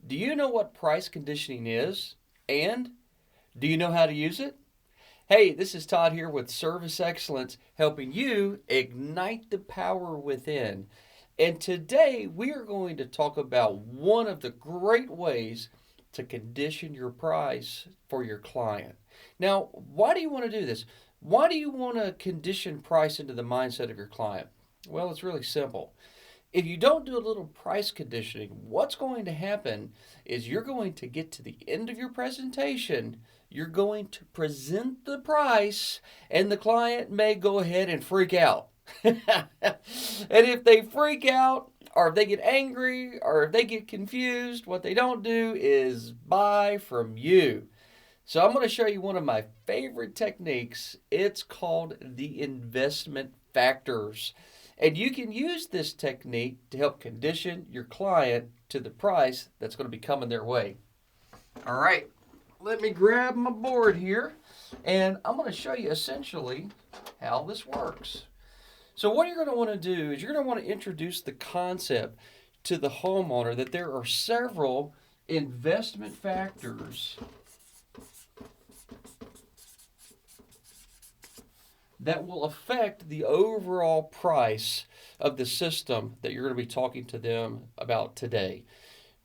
Do you know what price conditioning is? And do you know how to use it? Hey, this is Todd here with Service Excellence, helping you ignite the power within. And today we are going to talk about one of the great ways to condition your price for your client. Now, why do you want to do this? Why do you want to condition price into the mindset of your client? Well, it's really simple. If you don't do a little price conditioning, what's going to happen is you're going to get to the end of your presentation, you're going to present the price, and the client may go ahead and freak out. And if they freak out, or if they get angry, or if they get confused, what they don't do is buy from you. So I'm going to show you one of my favorite techniques. It's called the investment factors. And you can use this technique to help condition your client to the price that's going to be coming their way. All right, let me grab my board here, and I'm going to show you essentially how this works. So what you're going to want to do is you're going to want to introduce the concept to the homeowner that there are several investment factors that will affect the overall price of the system that you're going to be talking to them about today.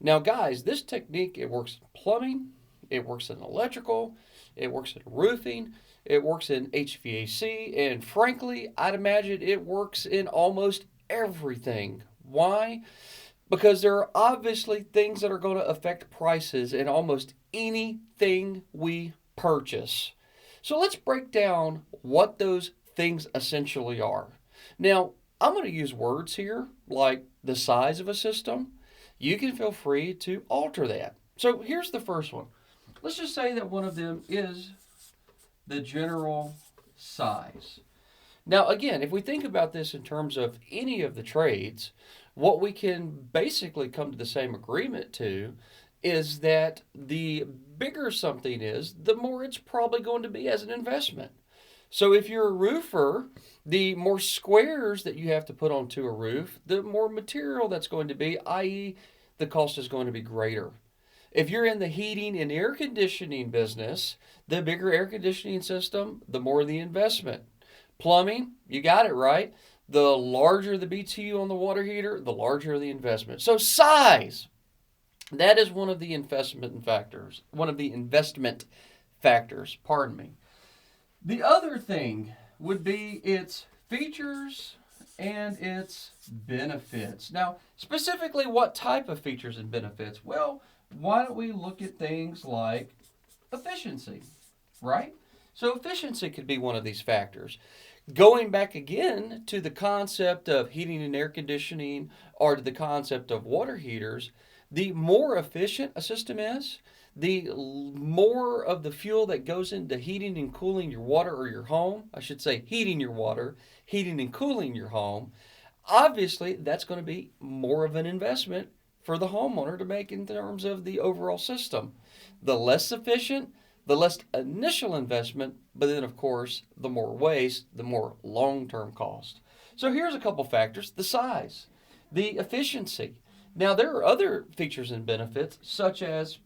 Now, guys, this technique, it works in plumbing, it works in electrical, it works in roofing, it works in HVAC, and frankly, I'd imagine it works in almost everything. Why? Because there are obviously things that are going to affect prices in almost anything we purchase. So let's break down what those things essentially are. Now, I'm going to use words here like the size of a system. You can feel free to alter that. So here's the first one. Let's just say that one of them is the general size. Now, again, if we think about this in terms of any of the trades, what we can basically come to the same agreement to is that the bigger something is, the more it's probably going to be as an investment. So if you're a roofer, the more squares that you have to put onto a roof, the more material that's going to be, i.e., the cost is going to be greater. If you're in the heating and air conditioning business, the bigger air conditioning system, the more the investment. Plumbing, you got it right. The larger the BTU on the water heater, the larger the investment. So size. That is one of the investment factors. Pardon me. The other thing would be its features and its benefits. Now, specifically, what type of features and benefits? Well, why don't we look at things like efficiency, right? So efficiency could be one of these factors. Going back again to the concept of heating and air conditioning or to the concept of water heaters, the more efficient a system is, the more of the fuel that goes into heating and cooling your water or your home, I should say heating your water, heating and cooling your home, obviously that's going to be more of an investment for the homeowner to make in terms of the overall system. The less efficient, the less initial investment, but then of course, the more waste, the more long-term cost. So here's a couple factors: the size, the efficiency. Now, there are other features and benefits, such as,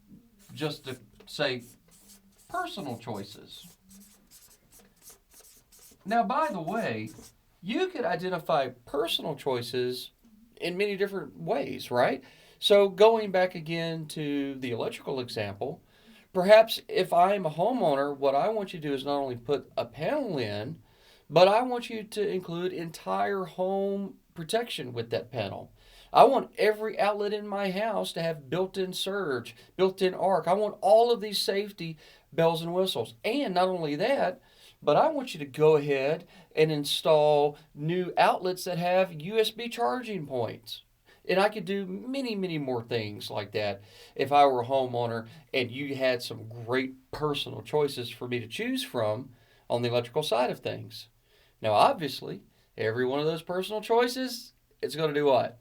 just to say, personal choices. Now, by the way, you could identify personal choices in many different ways, right? So, going back again to the electrical example, perhaps if I'm a homeowner, what I want you to do is not only put a panel in, but I want you to include entire home protection with that panel. I want every outlet in my house to have built-in surge, built-in arc. I want all of these safety bells and whistles. And not only that, but I want you to go ahead and install new outlets that have USB charging points. And I could do many, many more things like that if I were a homeowner and you had some great personal choices for me to choose from on the electrical side of things. Now, obviously, every one of those personal choices, it's going to do what?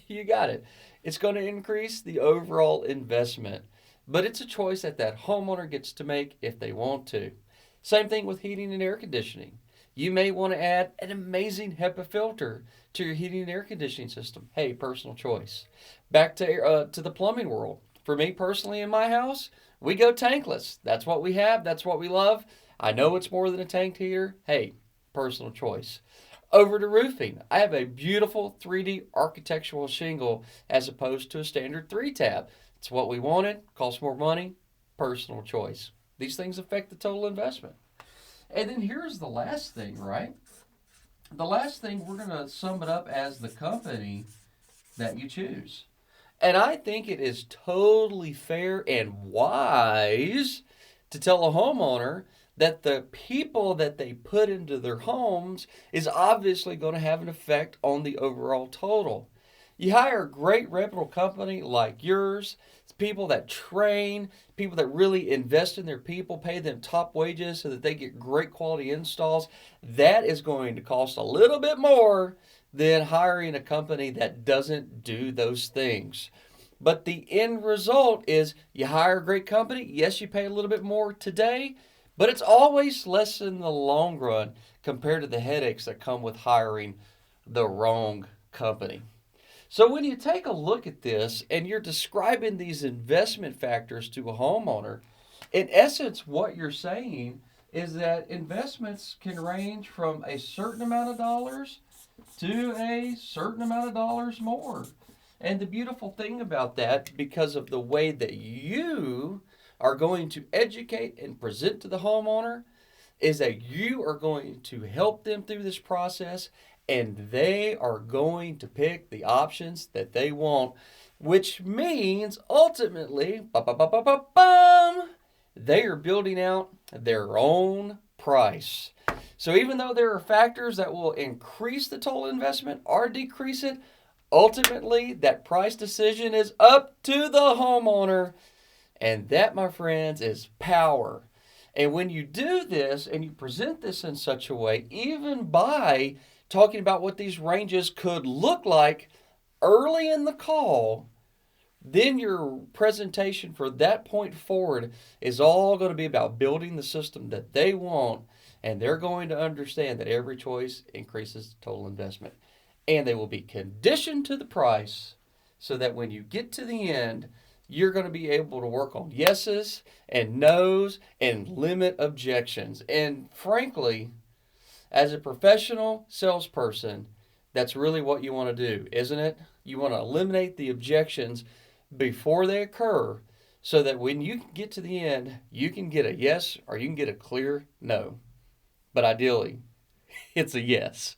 You got it. It's going to increase the overall investment. But it's a choice that that homeowner gets to make if they want to. Same thing with heating and air conditioning. You may want to add an amazing HEPA filter to your heating and air conditioning system. Hey, personal choice. Back to the plumbing world. For me personally in my house, we go tankless. That's what we have. That's what we love. I know it's more than a tank heater. Hey, personal choice. Over to roofing. I have a beautiful 3D architectural shingle as opposed to a standard 3-tab. It's what we wanted. Costs more money. Personal choice. These things affect the total investment. And then here's the last thing, right? The last thing, we're going to sum it up as the company that you choose. And I think it is totally fair and wise to tell a homeowner that the people that they put into their homes is obviously going to have an effect on the overall total. You hire a great reputable company like yours, it's people that train, people that really invest in their people, pay them top wages so that they get great quality installs. That is going to cost a little bit more than hiring a company that doesn't do those things. But the end result is you hire a great company. Yes, you pay a little bit more today, but it's always less in the long run compared to the headaches that come with hiring the wrong company. So when you take a look at this and you're describing these investment factors to a homeowner, in essence, what you're saying is that investments can range from a certain amount of dollars to a certain amount of dollars more. And the beautiful thing about that, because of the way that you are going to educate and present to the homeowner, is that you are going to help them through this process and they are going to pick the options that they want, which means ultimately, they are building out their own price. So even though there are factors that will increase the total investment or decrease it, ultimately that price decision is up to the homeowner. And that, my friends, is power. And when you do this and you present this in such a way, even by talking about what these ranges could look like early in the call, then your presentation for that point forward is all going to be about building the system that they want, and they're going to understand that every choice increases total investment. And they will be conditioned to the price so that when you get to the end, you're going to be able to work on yeses and nos and limit objections. And frankly, as a professional salesperson, that's really what you want to do, isn't it? You want to eliminate the objections before they occur so that when you get to the end, you can get a yes or you can get a clear no. But ideally, it's a yes.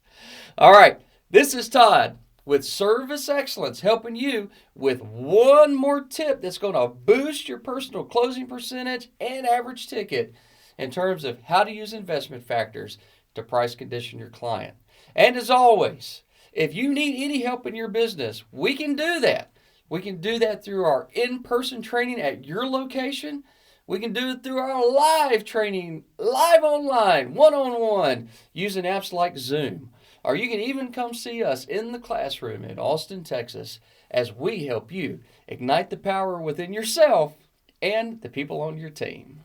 All right, this is Todd with Service Excellence, helping you with one more tip that's going to boost your personal closing percentage and average ticket in terms of how to use investment factors to price condition your client. And as always, if you need any help in your business, we can do that. We can do that through our in-person training at your location. We can do it through our live training, live online, one-on-one, using apps like Zoom. Or you can even come see us in the classroom in Austin, Texas, as we help you ignite the power within yourself and the people on your team.